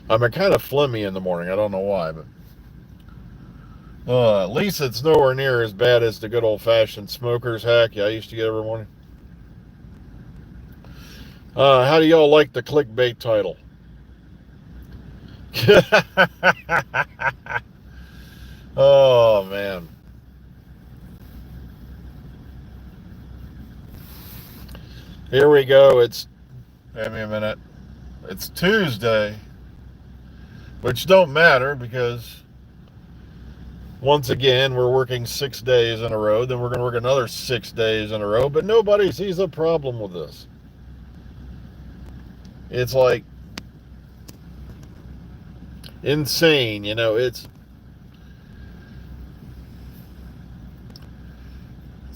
I'm a kind of phlegmy in the morning. I don't know why, but at least it's nowhere near as bad as the good old fashioned smoker's hack I used to get every morning. How do y'all like the clickbait title? Oh man. Here we go. Give me a minute. It's Tuesday, which don't matter because once again we're working 6 days in a row. Then we're going to work another 6 days in a row. But nobody sees a problem with this. It's like insane, it's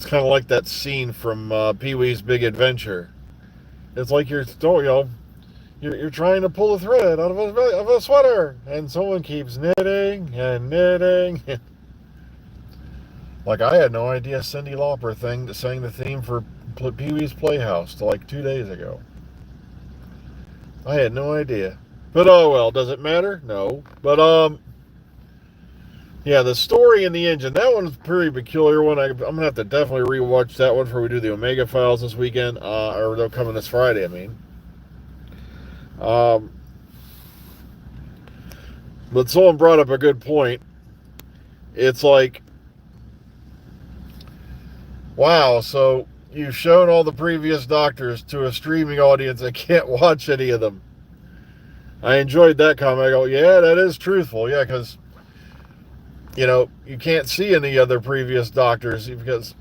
kind of like that scene from Pee Wee's Big Adventure. It's like you're trying to pull a thread out of a sweater, and someone keeps knitting and knitting. Like I had no idea Cyndi Lauper sang the theme for Pee Wee's Playhouse till like 2 days ago. I had no idea. But oh well, does it matter? No. But yeah, the story in the engine, that one's a pretty peculiar one. I'm gonna have to definitely rewatch that one before we do the Omega Files this weekend, or they'll come in this Friday. I mean, um, but someone brought up a good point. It's like, wow, so you've shown all the previous doctors to a streaming audience that can't watch any of them. I enjoyed that comment. I go, yeah, that is truthful. Yeah, because you can't see any other previous doctors because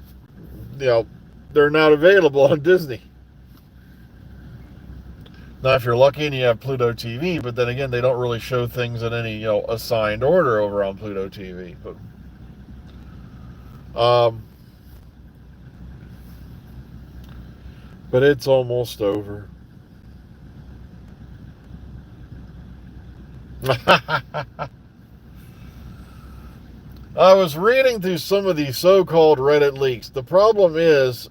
you know they're not available on Disney. Now, if you're lucky and you have Pluto TV, but then again, they don't really show things in any assigned order over on Pluto TV. Um, but it's almost over. I was reading through some of these so-called Reddit leaks. The problem is,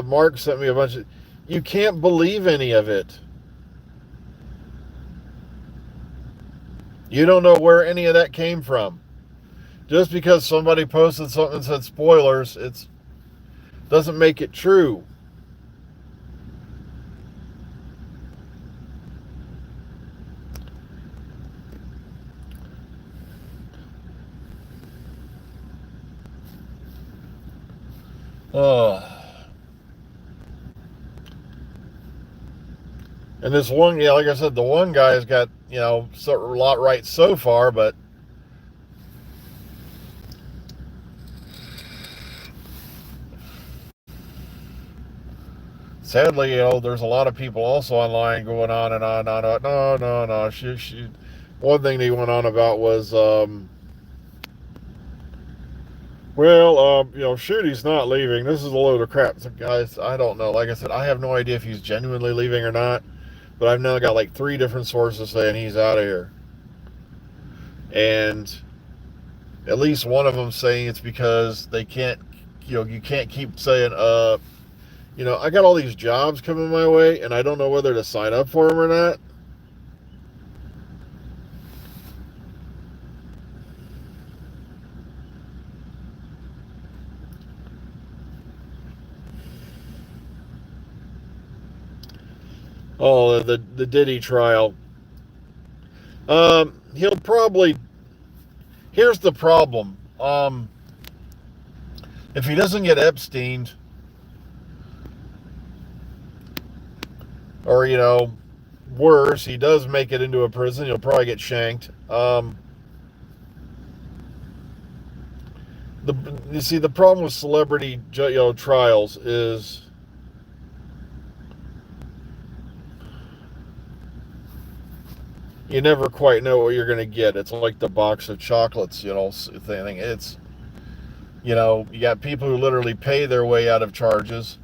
Mark sent me a bunch of. You can't believe any of it. You don't know where any of that came from. Just because somebody posted something that said spoilers, it doesn't make it true. Oh. And this one, like I said, the one guy has got, a lot right so far, but sadly, there's a lot of people also online going on and on and on. No, no, no. One thing they went on about was, shoot, he's not leaving. This is a load of crap. So, guys, I don't know. Like I said, I have no idea if he's genuinely leaving or not. But I've now got like 3 different sources saying he's out of here. And at least one of them saying it's because they can't, you can't keep saying, I got all these jobs coming my way and I don't know whether to sign up for them or not. Oh, the Diddy trial. He'll probably. Here's the problem. If he doesn't get Epsteined, or worse, he does make it into a prison, he'll probably get shanked. You see, the problem with celebrity trials is you never quite know what you're going to get. It's like the box of chocolates, thing. It's, you got people who literally pay their way out of charges,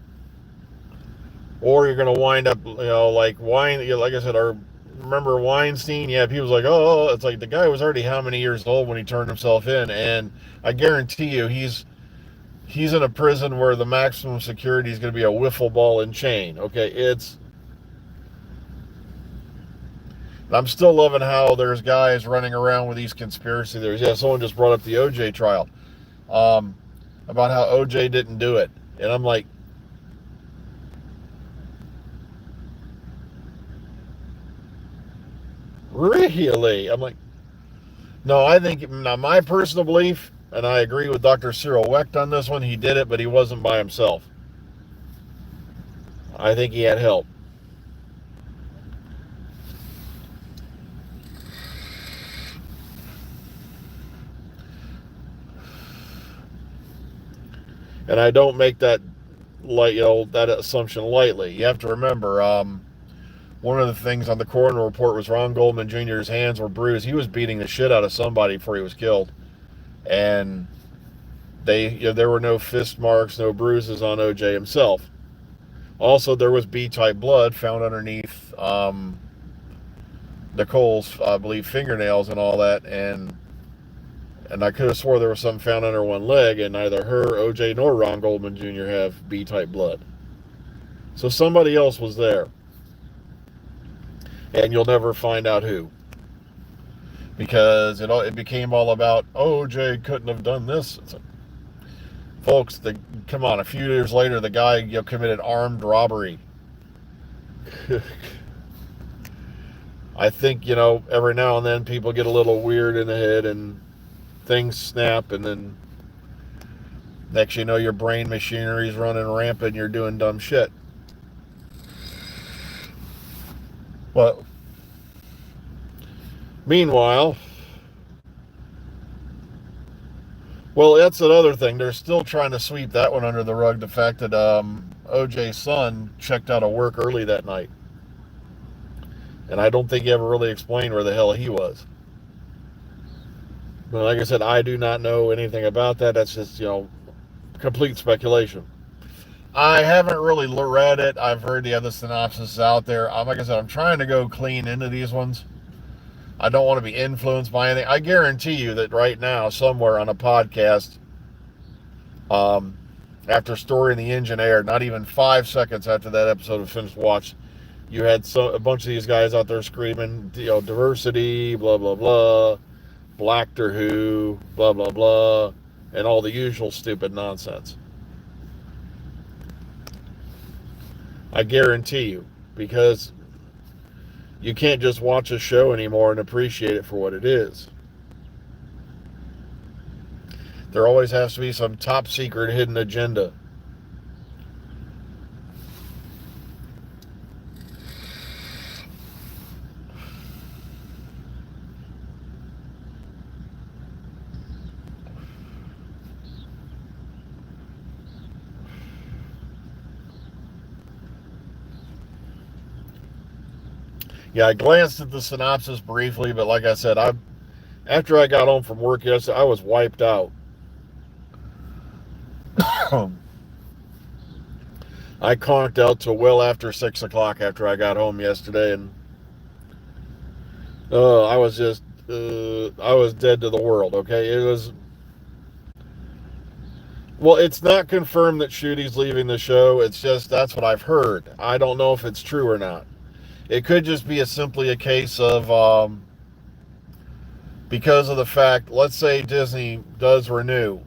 or you're going to wind up, like like I said, remember Weinstein? Yeah, people's like, oh, it's like the guy was already how many years old when he turned himself in, and I guarantee you, he's in a prison where the maximum security is going to be a wiffle ball and chain. Okay, I'm still loving how there's guys running around with these conspiracy theories. Yeah, someone just brought up the OJ trial, about how OJ didn't do it, and I'm like, really? I'm like, no, I think, now my personal belief, and I agree with Dr. Cyril Wecht on this one, he did it, but he wasn't by himself. I think he had help. And I don't make that that assumption lightly. You have to remember, one of the things on the coroner report was Ron Goldman Jr.'s hands were bruised. He was beating the shit out of somebody before he was killed, and there were no fist marks, no bruises on OJ himself. Also, there was B-type blood found underneath Nicole's, I believe, fingernails and all that, and I could have swore there was something found under one leg, and neither her, OJ, nor Ron Goldman Jr. have B-type blood. So somebody else was there. And you'll never find out who. Because it became all about, OJ couldn't have done this. Folks, come on, a few years later, the guy committed armed robbery. I think, every now and then people get a little weird in the head and things snap, and then next you know your brain machinery is running rampant and you're doing dumb shit. Well, meanwhile, that's another thing. They're still trying to sweep that one under the rug. The fact that OJ's son checked out of work early that night. And I don't think he ever really explained where the hell he was. But like I said, I do not know anything about that. That's just, complete speculation. I haven't really read it. I've heard the other synopsis out there. Like I said, I'm trying to go clean into these ones. I don't want to be influenced by anything. I guarantee you that right now, somewhere on a podcast, after Story in the Engine aired, not even 5 seconds after that episode was finished watched, you had a bunch of these guys out there screaming, diversity, blah, blah, blah, Blackter Who, blah, blah, blah, and all the usual stupid nonsense. I guarantee you, because you can't just watch a show anymore and appreciate it for what it is. There always has to be some top secret hidden agenda. Yeah, I glanced at the synopsis briefly, but like I said, after I got home from work yesterday, I was wiped out. I conked out till well after 6 o'clock after I got home yesterday, and I was just, I was dead to the world, okay? It was, well, it's not confirmed that Schuette's leaving the show. It's just, that's what I've heard. I don't know if it's true or not. It could just be simply a case of, because of the fact, let's say Disney does renew,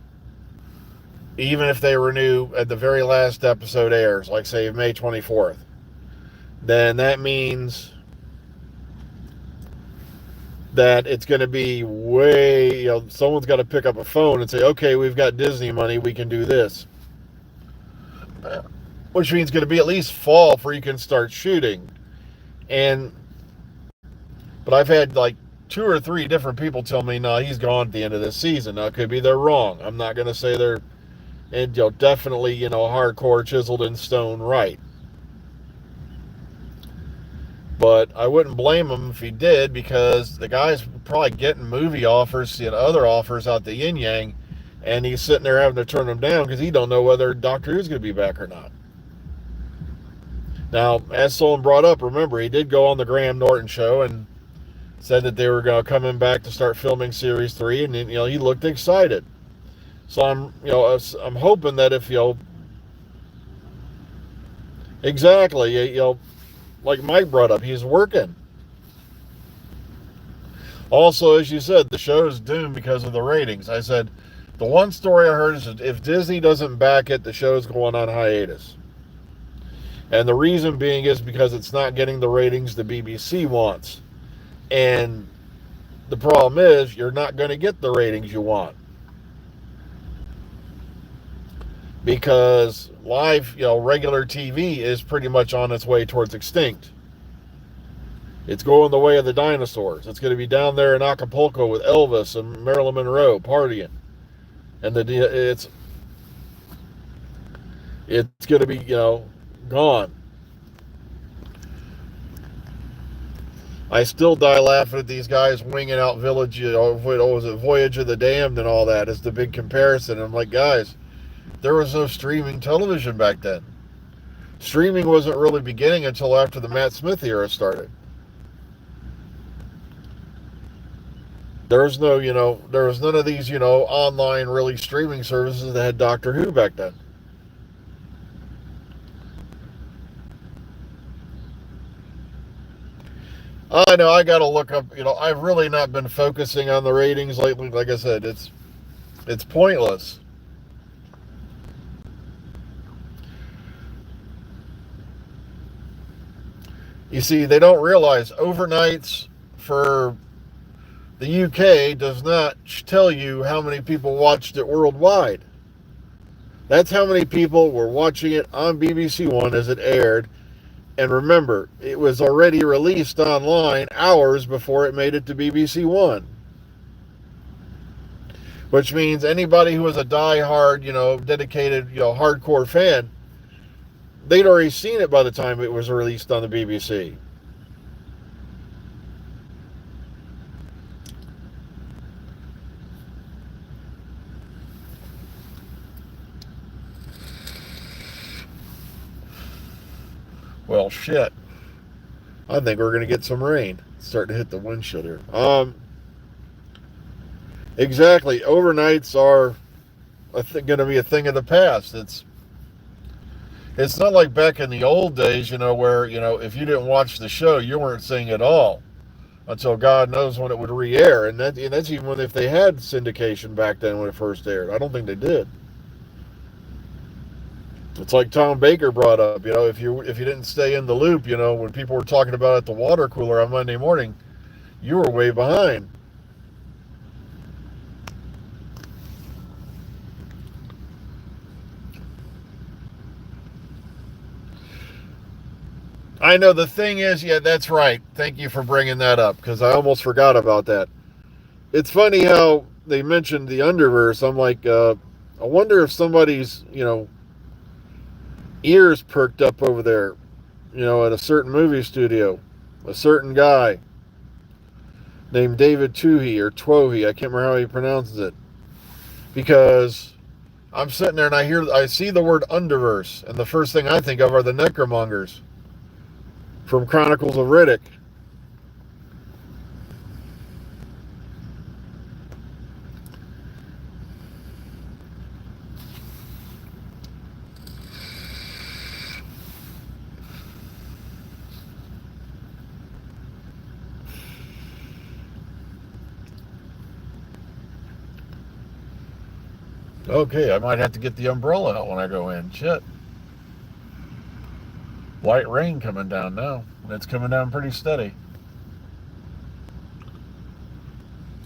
even if they renew at the very last episode airs, like say May 24th, then that means that it's going to be way, someone's got to pick up a phone and say, okay, we've got Disney money, we can do this. Which means it's going to be at least fall before you can start shooting. But I've had like 2 or 3 different people tell me, no, he's gone at the end of this season. Now, it could be they're wrong. I'm not going to say they're, definitely, hardcore chiseled in stone right. But I wouldn't blame him if he did, because the guy's probably getting movie offers and other offers out the yin yang, and he's sitting there having to turn them down because he don't know whether Doctor Who's going to be back or not. Now, as someone brought up, remember, he did go on the Graham Norton show and said that they were coming back to start filming Series 3, and he looked excited. So I'm hoping that if exactly, like Mike brought up, he's working. Also, as you said, the show is doomed because of the ratings. I said the one story I heard is if Disney doesn't back it, the show's going on hiatus. And the reason being is because it's not getting the ratings the BBC wants. And the problem is you're not going to get the ratings you want. Because live, regular TV is pretty much on its way towards extinct. It's going the way of the dinosaurs. It's going to be down there in Acapulco with Elvis and Marilyn Monroe partying. And it's going to be, gone. I still die laughing at these guys winging out Village, was it Voyage of the Damned and all that as the big comparison. I'm like, guys, there was no streaming television back then. Streaming wasn't really beginning until after the Matt Smith era started. There was none of these, online really streaming services that had Doctor Who back then. I know I got to look up, I've really not been focusing on the ratings lately. Like I said, it's pointless. You see, they don't realize overnights for the UK does not tell you how many people watched it worldwide. That's how many people were watching it on BBC One as it aired. And remember, it was already released online hours before it made it to BBC One. Which means anybody who was a die-hard, dedicated, hardcore fan, they'd already seen it by the time it was released on the BBC. Well, shit. I think we're going to get some rain. It's starting to hit the windshield here. Exactly. Overnights are going to be a thing of the past. It's not like back in the old days, where, if you didn't watch the show, you weren't seeing it all until God knows when it would re-air. And that's even if they had syndication back then when it first aired. I don't think they did. It's like Tom Baker brought up, if you didn't stay in the loop, when people were talking about it at the water cooler on Monday morning, you were way behind. I know the thing is, yeah, that's right. Thank you for bringing that up because I almost forgot about that. It's funny how they mentioned the Underverse. I'm like, I wonder if somebody's, ears perked up over there, at a certain movie studio. A certain guy named David Twohy or Twohy, I can't remember how he pronounces it. Because I'm sitting there and I see the word Underverse, and the first thing I think of are the Necromongers from Chronicles of Riddick. Okay, I might have to get the umbrella out when I go in. Shit. Light rain coming down now. It's coming down pretty steady.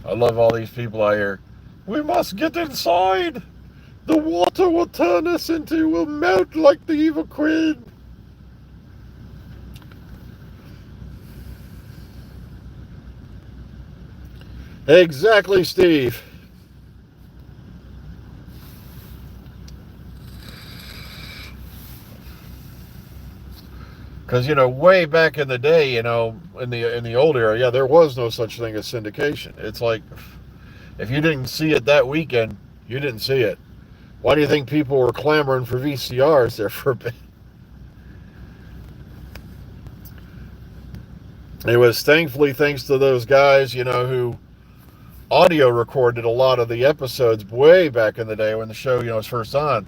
I love all these people I hear. We must get inside. The water will turn us will melt like the evil queen. Exactly, Steve. Because way back in the day, in the old era, yeah, there was no such thing as syndication. It's like if you didn't see it that weekend, you didn't see it. Why do you think people were clamoring for VCRs there for a bit? It was thankfully thanks to those guys, who audio recorded a lot of the episodes way back in the day when the show, was first on.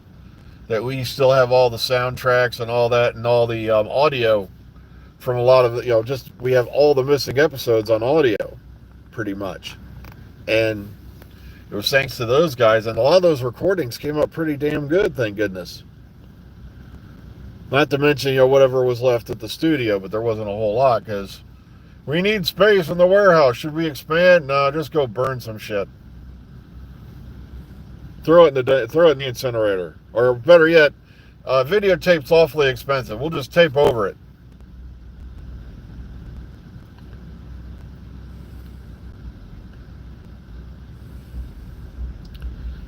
That we still have all the soundtracks and all that and all the audio from a lot of the, just we have all the missing episodes on audio, pretty much. And it was thanks to those guys, and a lot of those recordings came up pretty damn good, thank goodness. Not to mention, whatever was left at the studio, but there wasn't a whole lot, because we need space in the warehouse. Should we expand? No, just go burn some shit. Throw it in the incinerator. Or better yet, videotape's awfully expensive. We'll just tape over it.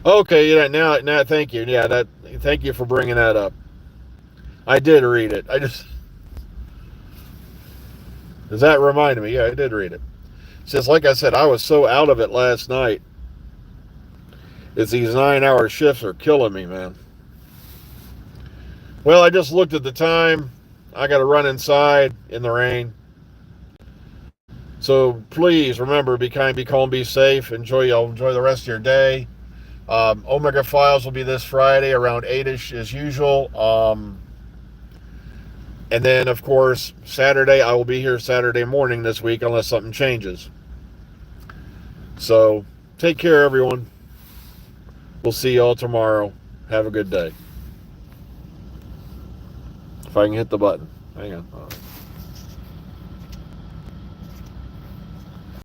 Okay, now, thank you. Yeah, thank you for bringing that up. I did read it. Does that remind me? Yeah, I did read it. Just like I said, I was so out of it last night. It's these 9-hour shifts are killing me, man. Well, I just looked at the time. I got to run inside in the rain. So please remember, be kind, be calm, be safe. Enjoy the rest of your day. Omega Files will be this Friday around 8ish as usual. And then, of course, Saturday, I will be here Saturday morning this week unless something changes. So, take care, everyone. We'll see y'all tomorrow. Have a good day. If I can hit the button. Hang on.